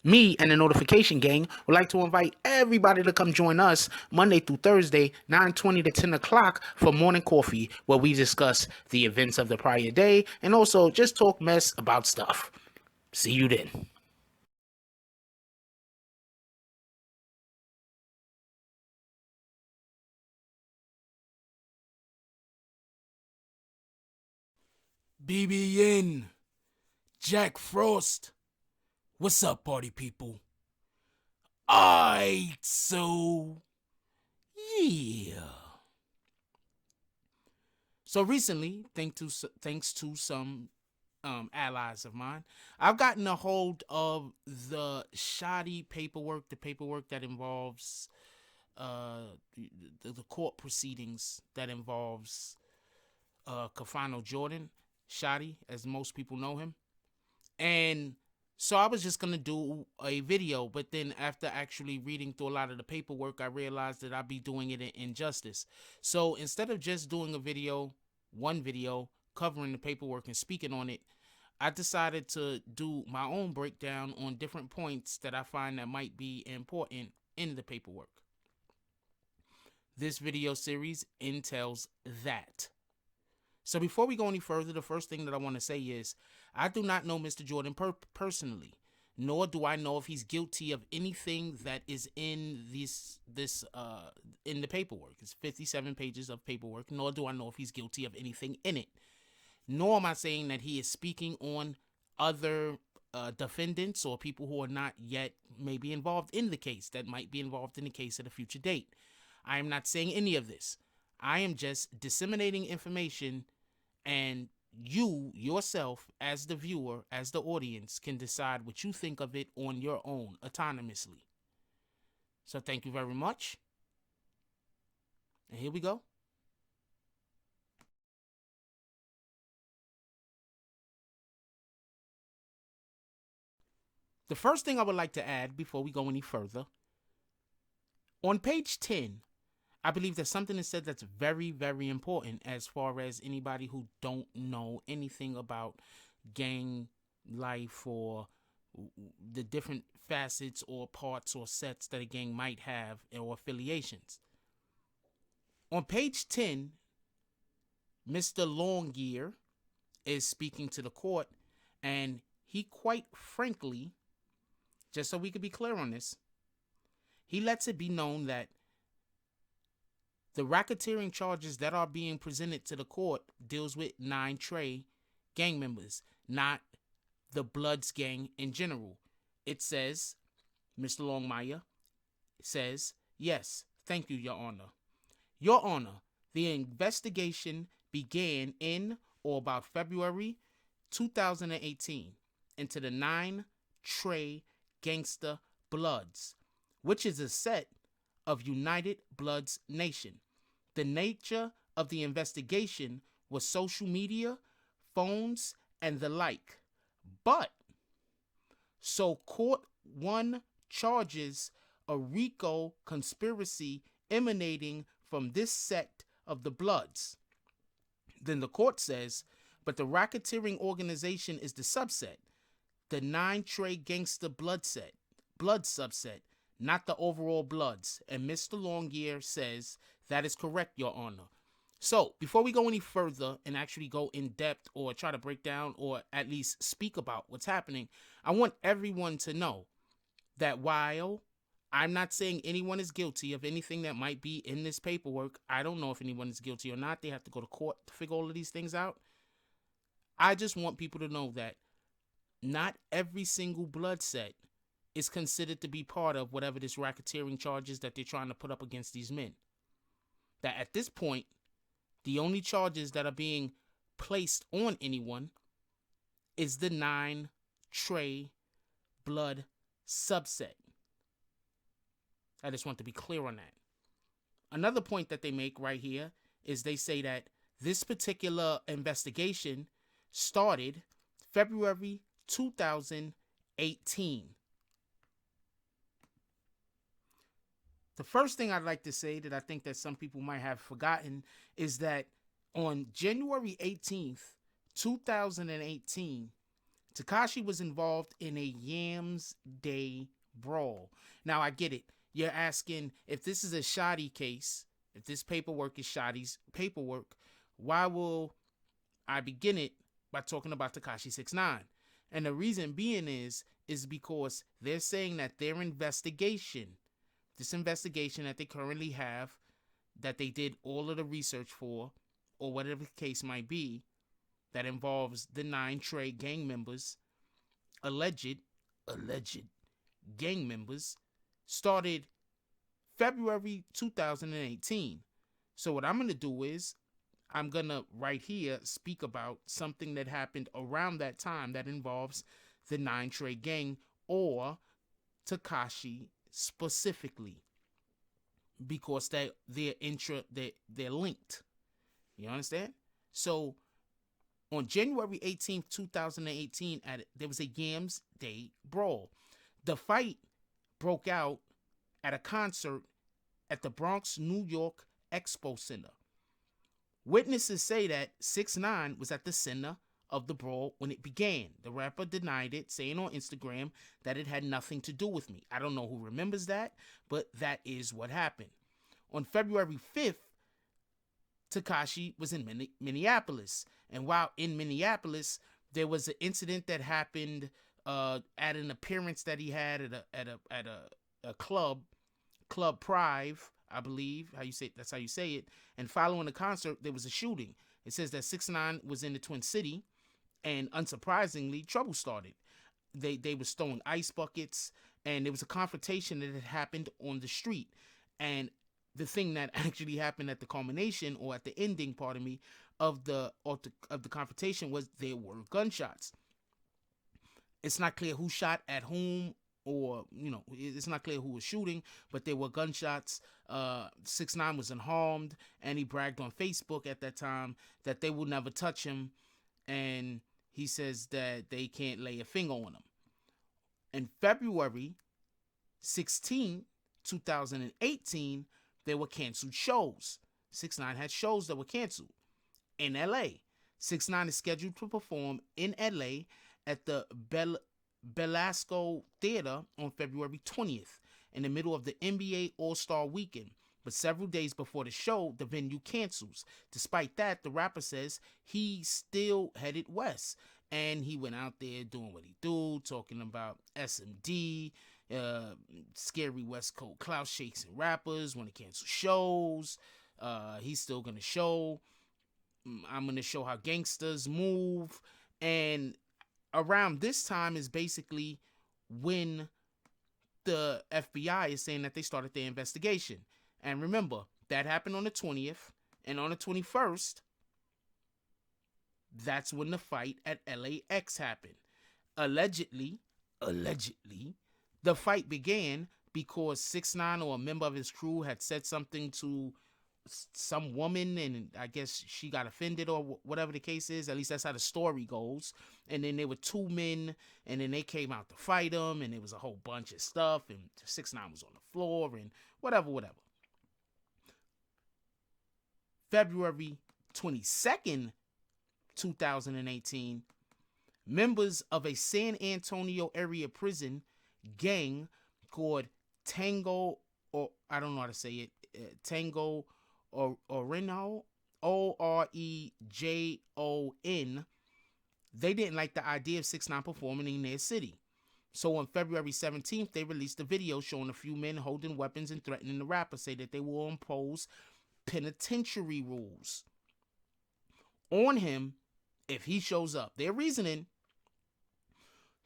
Me and the Notification Gang would like to invite everybody to come join us Monday through Thursday, 9:20 to 10 o'clock for morning coffee, where we discuss the events of the prior day and also just talk mess about stuff. See you then. BBN, Jack Frost. What's up, party people? Alright, so yeah. So recently, thanks to some allies of mine, I've gotten a hold of the Shotti paperwork, the paperwork that involves the court proceedings that involves Kafano Jordan, Shotti, as most people know him. And so I was just going to do a video, but then after actually reading through a lot of the paperwork, I realized that I'd be doing it in injustice. So instead of just doing one video, covering the paperwork and speaking on it, I decided to do my own breakdown on different points that I find that might be important in the paperwork. This video series entails that. So before we go any further, the first thing that I want to say is I do not know Mr. Jordan personally, nor do I know if he's guilty of anything that is in in the paperwork. It's 57 pages of paperwork, nor do I know if he's guilty of anything in it. Nor am I saying that he is speaking on other defendants or people who are not yet maybe involved in the case, that might be involved in the case at a future date. I am not saying any of this. I am just disseminating information, and you yourself as the viewer, as the audience, can decide what you think of it on your own autonomously. So thank you very much. And here we go. The first thing I would like to add before we go any further, on page 10, I believe that something is said that's very, very important as far as anybody who don't know anything about gang life or the different facets or parts or sets that a gang might have or affiliations. On page 10, Mr. Longyear is speaking to the court, and he quite frankly, just so we could be clear on this, he lets it be known that the racketeering charges that are being presented to the court deals with 9 Trey gang members, not the Bloods gang in general. It says, Mr. Longmire says, yes, thank you, Your Honor. Your Honor, the investigation began in or about February 2018 into the 9 Trey Gangsta Bloods, which is a set of United Bloods Nation. The nature of the investigation was social media, phones, and the like. But, so court 1 charges a RICO conspiracy emanating from this sect of the Bloods. Then the court says, but the racketeering organization is the subset, the 9 Trey Gangsta Blood subset, not the overall Bloods. And Mr. Longyear says that is correct, Your Honor. So before we go any further and actually go in depth or try to break down or at least speak about what's happening, I want everyone to know that while I'm not saying anyone is guilty of anything that might be in this paperwork, I don't know if anyone is guilty or not. They have to go to court to figure all of these things out. I just want people to know that not every single blood set is considered to be part of whatever this racketeering charges that they're trying to put up against these men. That at this point, the only charges that are being placed on anyone is the 9 Trey Blood subset. I just want to be clear on that. Another point that they make right here is they say that this particular investigation started February 2018. The first thing I'd like to say that I think that some people might have forgotten is that on January 18th, 2018, Tekashi was involved in a Yams Day brawl. Now, I get it. You're asking, if this is a Shotti case, if this paperwork is Shotti's paperwork, why will I begin it by talking about Tekashi 6ix9ine? And the reason being is because they're saying that their investigation, this investigation that they currently have, that they did all of the research for, or whatever the case might be, that involves the 9 Trey gang members, alleged gang members, started February 2018. So what I'm going to do is, I'm going to right here speak about something that happened around that time that involves the 9 Trey gang, or Tekashi specifically, because they're linked. You understand? So on January 18th, 2018, there was a Yams Day brawl. The fight broke out at a concert at the Bronx, New York Expo Center. Witnesses say that 6ix9ine was at the center of the brawl when it began. The rapper denied it, saying on Instagram that it had nothing to do with me. I don't know who remembers that, but that is what happened. On February 5th, Tekashi was in Minneapolis. And while in Minneapolis, there was an incident that happened at an appearance that he had at a club, Club Prive, I believe. That's how you say it. And following the concert, there was a shooting. It says that 6ix9ine was in the Twin City, and unsurprisingly, trouble started. They were throwing ice buckets, and there was a confrontation that had happened on the street. And the thing that actually happened at the culmination, or at the ending, pardon me, of the confrontation was there were gunshots. It's not clear who shot at whom, or, it's not clear who was shooting, but there were gunshots. 6ix9ine was unharmed, and he bragged on Facebook at that time that they will never touch him, and he says that they can't lay a finger on him. In February 16, 2018, there were canceled shows. 6ix9ine had shows that were canceled in LA. 6ix9ine is scheduled to perform in LA at the Belasco Theater on February 20th, in the middle of the NBA All-Star Weekend. But several days before the show, the venue cancels. Despite that, the rapper says he still headed west. And he went out there doing what he do, talking about SMD, scary West Coast clout shakes and rappers want to cancel shows. He's still going to show. I'm going to show how gangsters move. And around this time is basically when the FBI is saying that they started their investigation. And remember, that happened on the 20th. And on the 21st, that's when the fight at LAX happened. Allegedly, the fight began because 6ix9ine or a member of his crew had said something to some woman, and I guess she got offended, or whatever the case is. At least that's how the story goes. And then there were 2 men, and then they came out to fight him, and there was a whole bunch of stuff, and 6ix9ine was on the floor, and whatever. February 22nd, 2018, members of a San Antonio area prison gang called Tango, or I don't know how to say it, Tango Orejon, Orejon, they didn't like the idea of 6ix9ine performing in their city. So on February 17th, they released a video showing a few men holding weapons and threatening the rapper, say that they will impose penitentiary rules on him if he shows up. Their reasoning,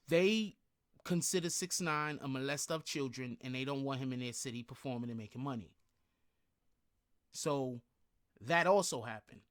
they consider 6ix9ine a molester of children, and they don't want him in their city performing and making money. So that also happened.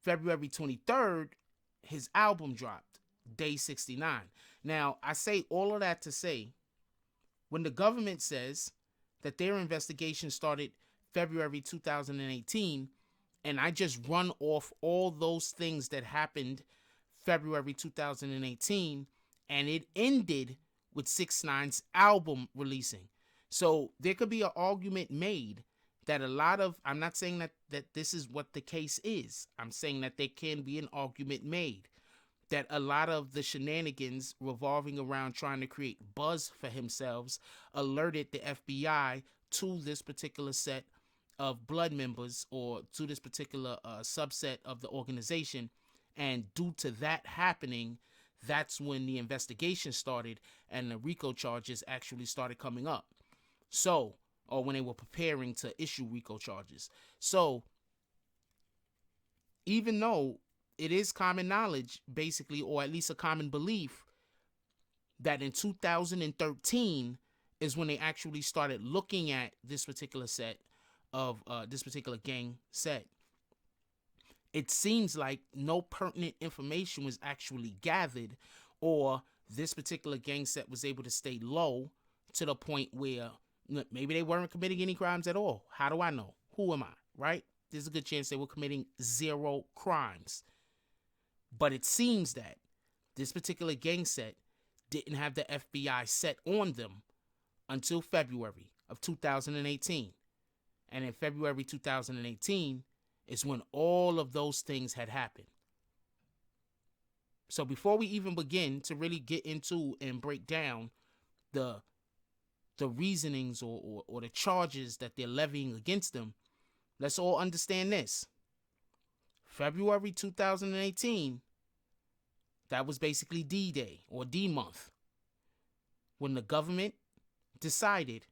February 23rd, his album dropped, Day 69. Now, I say all of that to say, when the government says that their investigation started February 2018, and I just run off all those things that happened February 2018, and it ended with 6ix9ine's album releasing. So there could be an argument made that I'm not saying that this is what the case is. I'm saying that there can be an argument made that a lot of the shenanigans revolving around trying to create buzz for themselves alerted the FBI to this particular set of blood members, or to this particular subset of the organization. And due to that happening, that's when the investigation started and the RICO charges actually started coming up. So, or when they were preparing to issue RICO charges. So, even though it is common knowledge, basically, or at least a common belief, that in 2013 is when they actually started looking at this particular set of this particular gang set, it seems like no pertinent information was actually gathered, or this particular gang set was able to stay low to the point where maybe they weren't committing any crimes at all. How do I know? Who am I, right? There's a good chance they were committing 0 crimes. But it seems that this particular gang set didn't have the FBI set on them until February of 2018. And in February 2018 is when all of those things had happened. So before we even begin to really get into and break down the reasonings or the charges that they're levying against them, let's all understand this. February 2018, that was basically D-Day or D-Month, when the government decided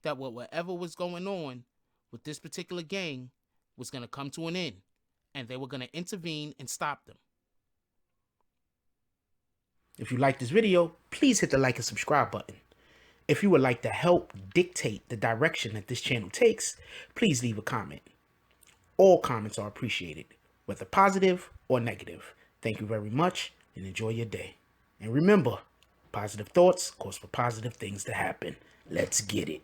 that whatever was going on with this particular gang was going to come to an end, and they were going to intervene and stop them. If you like this video, please hit the like and subscribe button. If you would like to help dictate the direction that this channel takes, please leave a comment. All comments are appreciated, whether positive or negative. Thank you very much, and enjoy your day. And remember, positive thoughts cause for positive things to happen. Let's get it.